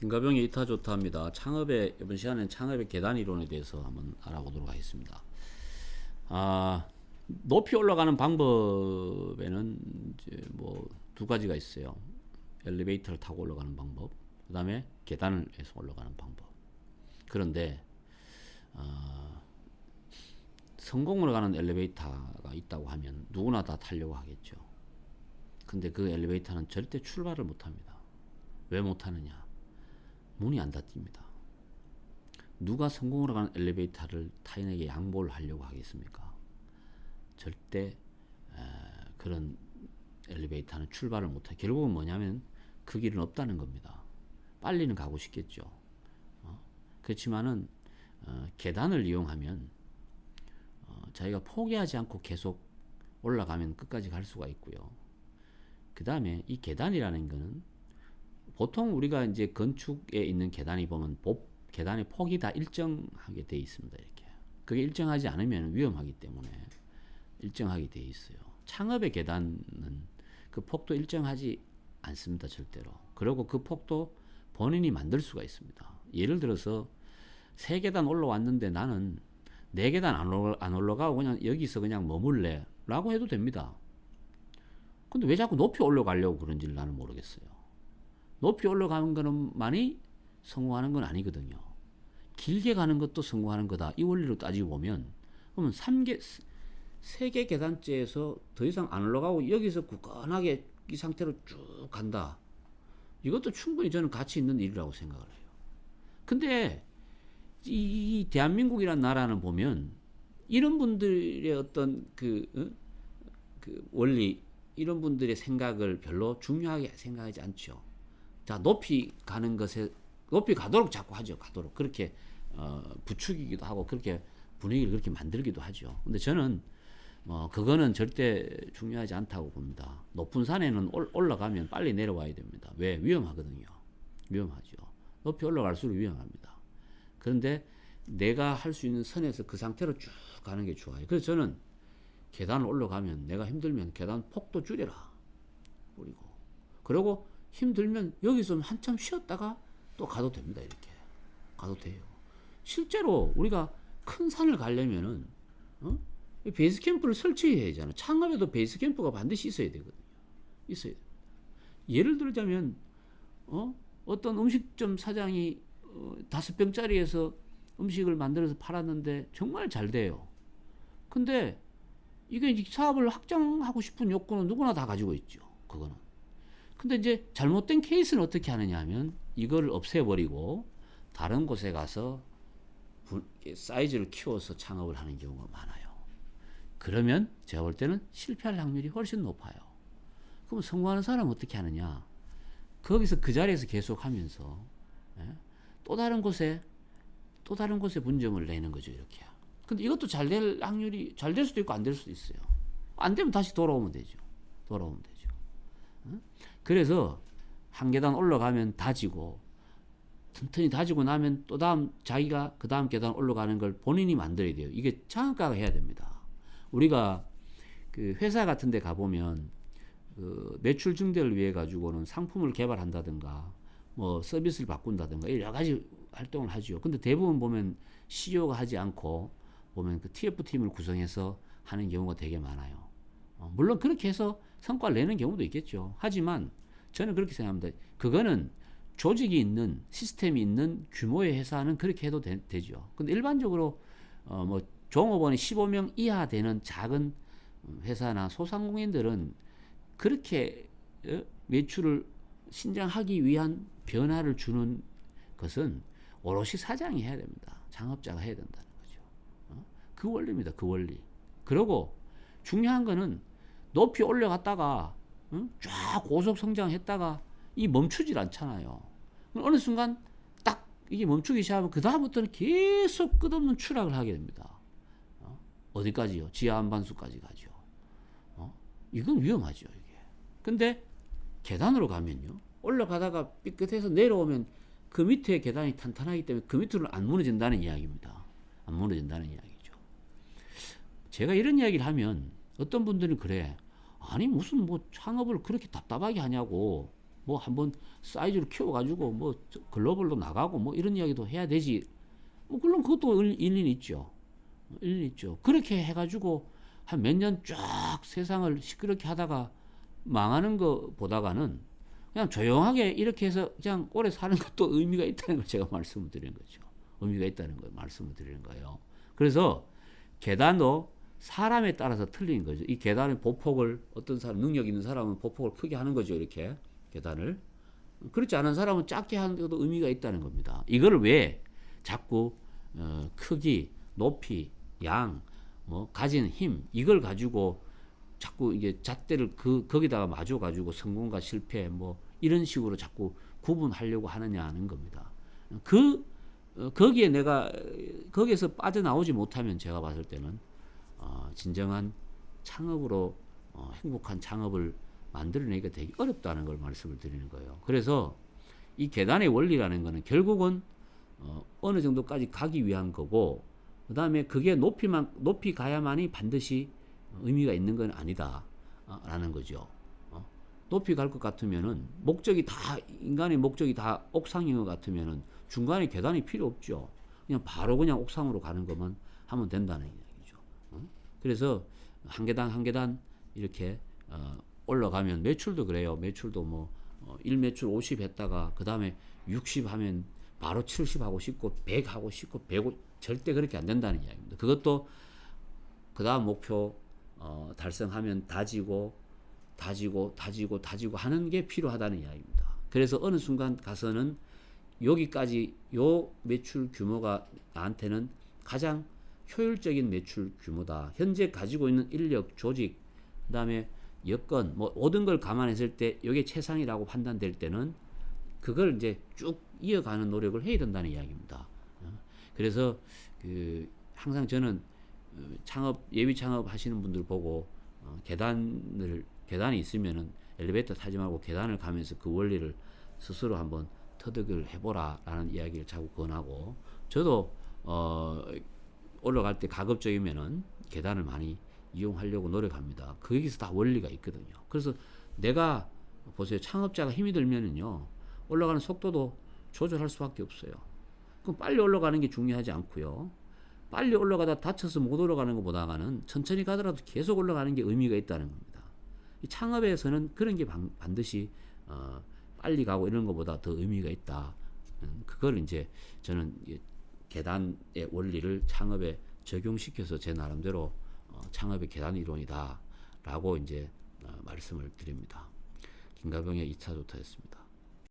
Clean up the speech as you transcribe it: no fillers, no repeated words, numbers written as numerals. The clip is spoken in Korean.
김가병의 이타 좋다입니다. 창업의 이번 시간에는 창업의 계단 이론에 대해서 한번 알아보도록 하겠습니다. 높이 올라가는 방법에는 이제 뭐 두 가지가 있어요. 엘리베이터를 타고 올라가는 방법, 그 다음에 계단을 해서 올라가는 방법. 그런데 성공으로 가는 엘리베이터가 있다고 하면 누구나 다 타려고 하겠죠. 근데 그 엘리베이터는 절대 출발을 못합니다. 왜 못하느냐? 문이 안 닫힙니다. 누가 성공으로 가는 엘리베이터를 타인에게 양보를 하려고 하겠습니까? 절대 그런 엘리베이터는 출발을 못해. 결국은 뭐냐면 그 길은 없다는 겁니다. 빨리는 가고 싶겠죠. 그렇지만은 계단을 이용하면 자기가 포기하지 않고 계속 올라가면 끝까지 갈 수가 있고요. 그 다음에 이 계단이라는 거는 보통 우리가 이제 건축에 있는 계단이 보면 계단의 폭이 다 일정하게 되어 있습니다. 이렇게. 그게 일정하지 않으면 위험하기 때문에 일정하게 되어 있어요. 창업의 계단은 그 폭도 일정하지 않습니다. 절대로. 그리고 그 폭도 본인이 만들 수가 있습니다. 예를 들어서 3계단 올라왔는데 나는 4계단 안 올라가고 그냥 여기서 그냥 머물래 라고 해도 됩니다. 근데 왜 자꾸 높이 올라가려고 그런지를 나는 모르겠어요. 높이 올라가는 거는 많이 성공하는 건 아니거든요. 길게 가는 것도 성공하는 거다. 이 원리로 따지고 보면 그러면 3개 계단째에서 더 이상 안 올라가고 여기서 굳건하게 이 상태로 쭉 간다. 이것도 충분히 저는 가치 있는 일이라고 생각을 해요. 근데 이 대한민국이란 나라는 보면 이런 분들의 어떤 그 원리, 이런 분들의 생각을 별로 중요하게 생각하지 않죠. 자, 높이 가는 것에 높이 가도록 자꾸 하죠. 가도록 그렇게 부추기기도 하고 그렇게 분위기를 그렇게 만들기도 하죠. 근데 저는 그거는 절대 중요하지 않다고 봅니다. 높은 산에는 올라가면 빨리 내려와야 됩니다. 왜? 위험하거든요. 위험하죠. 높이 올라갈수록 위험합니다. 그런데 내가 할 수 있는 선에서 그 상태로 쭉 가는 게 좋아요. 그래서 저는 계단을 올라가면 내가 힘들면 계단 폭도 줄여라. 그리고 힘들면 여기서 한참 쉬었다가 또 가도 됩니다. 이렇게 가도 돼요. 실제로 우리가 큰 산을 가려면은 베이스 캠프를 설치해야 되잖아요. 창업에도 베이스 캠프가 반드시 있어야 되거든요. 있어야 돼요. 예를 들자면 어떤 음식점 사장이 5병짜리에서 음식을 만들어서 팔았는데 정말 잘 돼요. 근데 이게 이제 사업을 확장하고 싶은 욕구는 누구나 다 가지고 있죠. 그거는. 근데 이제 잘못된 케이스는 어떻게 하느냐 하면 이걸 없애버리고 다른 곳에 가서 사이즈를 키워서 창업을 하는 경우가 많아요. 그러면 제가 볼 때는 실패할 확률이 훨씬 높아요. 그럼 성공하는 사람은 어떻게 하느냐? 거기서 그 자리에서 계속 하면서 또 다른 곳에 분점을 내는 거죠. 이렇게. 근데 이것도 잘 될 확률이 잘 될 수도 있고 안 될 수도 있어요. 안 되면 다시 돌아오면 되죠. 그래서 한 계단 올라가면 다지고 튼튼히 다지고 나면 또 자기가 그 다음 계단 올라가는 걸 본인이 만들어야 돼요. 이게 창업가가 해야 됩니다. 우리가 그 회사 같은 데 가보면 그 매출 증대를 위해 가지고는 상품을 개발한다든가 뭐 서비스를 바꾼다든가 여러 가지 활동을 하죠. 근데 대부분 보면 CEO가 하지 않고 보면 그 TF팀을 구성해서 하는 경우가 되게 많아요. 물론 그렇게 해서 성과를 내는 경우도 있겠죠. 하지만 저는 그렇게 생각합니다. 그거는 조직이 있는 시스템이 있는 규모의 회사는 그렇게 해도 되죠. 근데 일반적으로 뭐 종업원이 15명 이하 되는 작은 회사나 소상공인들은 그렇게 매출을 신장하기 위한 변화를 주는 것은 오롯이 사장이 해야 됩니다. 창업자가 해야 된다는 거죠. 그 원리입니다. 그 원리. 그리고 중요한 거는 높이 올라갔다가 쫙 고속 성장했다가 이 멈추질 않잖아요. 어느 순간 딱 이게 멈추기 시작하면 그 다음부터는 계속 끝없는 추락을 하게 됩니다. 어디까지요? 지하 한반수까지 가죠. 이건 위험하죠. 이게. 근데 계단으로 가면요. 올라가다가 삐끗해서 내려오면 그 밑에 계단이 탄탄하기 때문에 그 밑으로는 안 무너진다는 이야기입니다. 안 무너진다는 이야기죠. 제가 이런 이야기를 하면 어떤 분들은 그래. 아니 무슨 뭐 창업을 그렇게 답답하게 하냐고. 뭐 한번 사이즈를 키워가지고 뭐 글로벌로 나가고 뭐 이런 이야기도 해야 되지. 뭐 물론 그것도 일리는 있죠. 일리 있죠. 그렇게 해가지고 한 몇 년 쫙 세상을 시끄럽게 하다가 망하는 거 보다가는 그냥 조용하게 이렇게 해서 그냥 오래 사는 것도 의미가 있다는 걸 제가 말씀을 드리는 거죠. 의미가 있다는 걸 말씀을 드리는 거예요. 그래서 계단도 사람에 따라서 틀린 거죠. 이 계단의 보폭을 어떤 사람, 능력 있는 사람은 보폭을 크게 하는 거죠. 이렇게 계단을. 그렇지 않은 사람은 작게 하는 것도 의미가 있다는 겁니다. 이거를 왜 자꾸 크기, 높이, 양, 뭐 가진 힘 이걸 가지고 자꾸 이게 잣대를 거기다가 맞춰 가지고 성공과 실패 뭐 이런 식으로 자꾸 구분하려고 하느냐 하는 겁니다. 거기에 내가 거기에서 빠져나오지 못하면 제가 봤을 때는 진정한 창업으로 행복한 창업을 만들어내기가 되게 어렵다는 걸 말씀을 드리는 거예요. 그래서 이 계단의 원리라는 거는 결국은 어느 정도까지 가기 위한 거고, 그 다음에 그게 높이 가야만이 반드시 의미가 있는 건 아니다 라는 거죠. 높이 갈 것 같으면은 인간의 목적이 다 옥상인 것 같으면은 중간에 계단이 필요 없죠. 그냥 바로 그냥 옥상으로 가는 것만 하면 된다는 이야기죠. 그래서 한 계단 한 계단 이렇게 올라가면 매출도 그래요. 매출도 뭐 1매출 50 했다가 그 다음에 60 하면 바로 70 하고 싶고 100 하고 싶고 105 절대 그렇게 안 된다는 이야기입니다. 그것도 그 다음 목표 달성하면 다지고 하는 게 필요하다는 이야기입니다. 그래서 어느 순간 가서는 여기까지 요 매출 규모가 나한테는 가장 효율적인 매출 규모다. 현재 가지고 있는 인력, 조직, 그 다음에 여건, 뭐 모든 걸 감안했을 때 이게 최상이라고 판단될 때는 그걸 이제 쭉 이어가는 노력을 해야 된다는 이야기입니다. 그래서 항상 저는 예비 창업 하시는 분들 보고 계단이 있으면은 엘리베이터 타지 말고 계단을 가면서 그 원리를 스스로 한번 터득을 해보라 라는 이야기를 자꾸 권하고, 저도 올라갈 때 가급적이면은 계단을 많이 이용하려고 노력합니다. 거기서 다 원리가 있거든요. 그래서 내가 보세요. 창업자가 힘이 들면은요, 올라가는 속도도 조절할 수밖에 없어요. 그럼 빨리 올라가는 게 중요하지 않고요. 빨리 올라가다 다쳐서 못 올라가는 것보다는 천천히 가더라도 계속 올라가는 게 의미가 있다는 겁니다. 이 창업에서는 그런 게 반드시 빨리 가고 이런 것보다 더 의미가 있다. 그걸 이제 저는 계단의 원리를 창업에 적용시켜서 제 나름대로 창업의 계단 이론이다라고 이제 말씀을 드립니다. 김가병의 2차 조타였습니다.